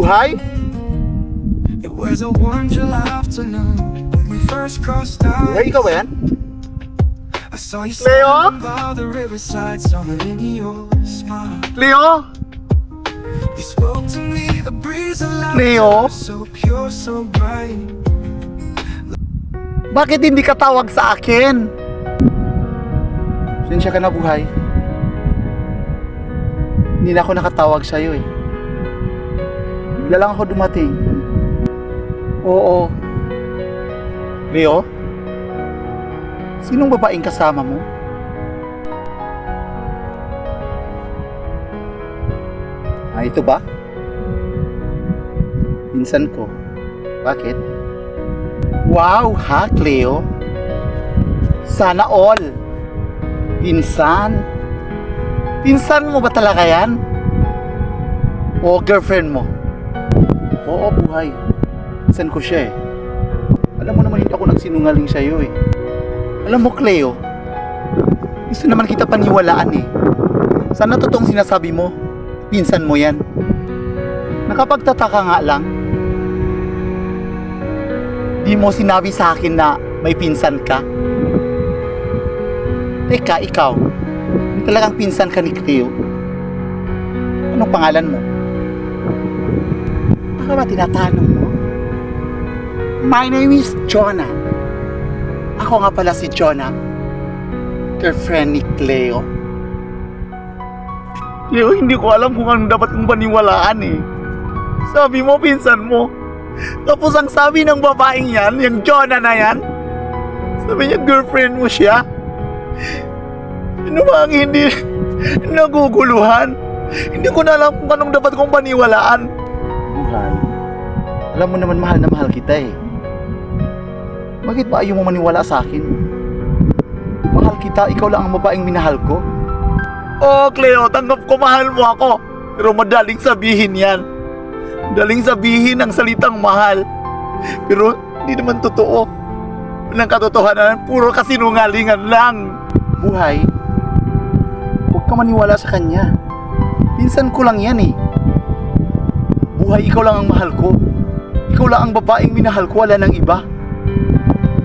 Juhay? It was a warm July afternoon when we first crossed Juhay, eyes. ikaw ba yan? I saw you Leo? standing by the riverside, summoning your smile. Leo? You spoke to me, the breeze of Leo? laughter, so pure, so bright. Bakit hindi ka tawag sa akin? Sensya ka na, Buhay. Hindi na ako nakatawag sa'yo eh. Bigla lang ako dumating. Oo. Leo? Sinong babaeng kasama mo? Ito ba? Pinsan ko. Bakit? Wow, ha, Cleo? Sana all. Pinsan? Pinsan mo ba talaga yan? O girlfriend mo? Oo, Buhay. Pinsan ko siya eh. Alam mo naman hindi ako nagsinungaling sa'yo eh. Alam mo, Cleo, gusto naman kita paniwalaan eh. Sana totoong sinasabi mo, pinsan mo yan. Nakapagtataka nga lang, di mo sinabi sa akin na may pinsan ka. Teka, ikaw, hindi talagang pinsan ka ni Cleo. Anong pangalan mo? Baka ba tinatanong mo? My name is Jonah. Ako nga pala si Jonah, girlfriend ni Cleo. Cleo, hindi ko alam kung anong dapat kong paniwalaan eh. Sabi mo, pinsan mo. Tapos ang sabi ng babaeng yan, yung Jonah na yan, sabi niya girlfriend mo siya. Ano ba ang hindi naguguluhan? Hindi ko na alam kung anong dapat kong paniwalaan. Buhay, alam mo naman mahal na mahal kita eh. Bakit ba ayaw mo maniwala sa akin? Mahal kita, ikaw lang ang babaeng minahal ko. Oh, Cleo, tanggap ko mahal mo ako. Pero madaling sabihin yan. Madaling sabihin ang salitang mahal. Pero hindi naman totoo. Walang katotohanan, puro kasinungalingan lang. Buhay, huwag ka maniwala sa kanya. Pinsan ko lang yan eh. Buhay, ikaw lang ang mahal ko. Ikaw lang ang babaeng minahal ko, wala nang iba.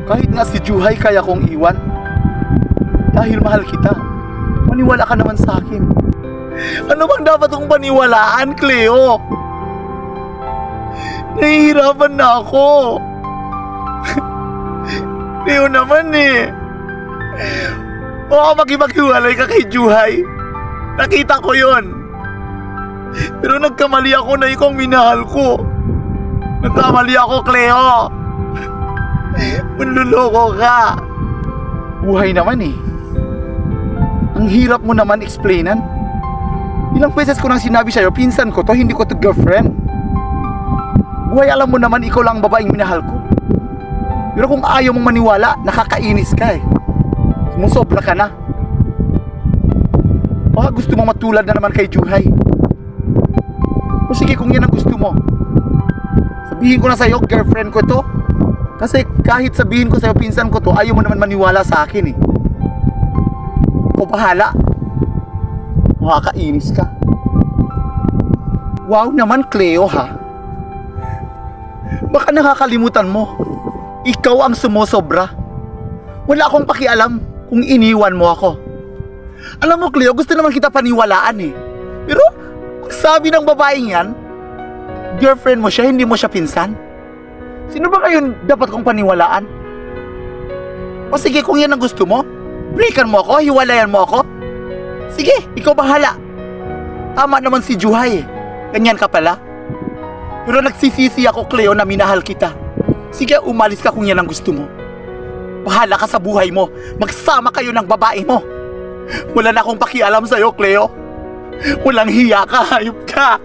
Kahit nga si Juhay kaya kong iwan. Dahil mahal kita. Maniwala ka naman sa akin. Ano bang dapat kong paniwalaan, Cleo? Nahihirapan na ako. Cleo naman eh. Oo, makipaghiwalay ka kay Juhay. Nakita ko yon. Pero nagkamali ako na ikaw ang minahal ko. Nagkamali ako, Cleo. Manluloko ka. Buhay naman eh. Ang hirap mo naman explainan. Ilang beses ko nang sinabi sa'yo, pinsan ko to, hindi ko to girlfriend. Buhay, alam mo naman ikaw lang ang babaeng minahal ko. Pero kung ayaw mong maniwala, nakakainis ka eh. Sumusobra ka na. Baka gusto mong matulad na naman kay Juhay. O sige, kung yan ang gusto mo, sabihin ko na sa'yo, girlfriend ko to. Kasi kahit sabihin ko sa'yo, pinsan ko to, ayaw mo naman maniwala sa akin eh. O bahala. Makakainis ka. Wow naman, Cleo ha. Baka nakakalimutan mo, ikaw ang sumusobra. Wala akong pakialam kung iniwan mo ako. Alam mo, Cleo, gusto naman kita paniwalaan eh. Pero ang sabi ng babaeng yan, girlfriend mo siya, hindi mo siya pinsan. Sino ba ngayon dapat kong paniwalaan? O sige, kung yan ang gusto mo, breakan mo ako, hiwalayan mo ako. Sige, ikaw bahala. Tama naman si Juhay eh. Ganyan ka pala. Pero nagsisisi ako, Cleo, na minahal kita. Sige, umalis ka kung yan ang gusto mo. Bahala ka sa buhay mo. Magsama kayo ng babae mo. Wala na akong pakialam sa'yo, Cleo. Walang hiya ka, hayop ka.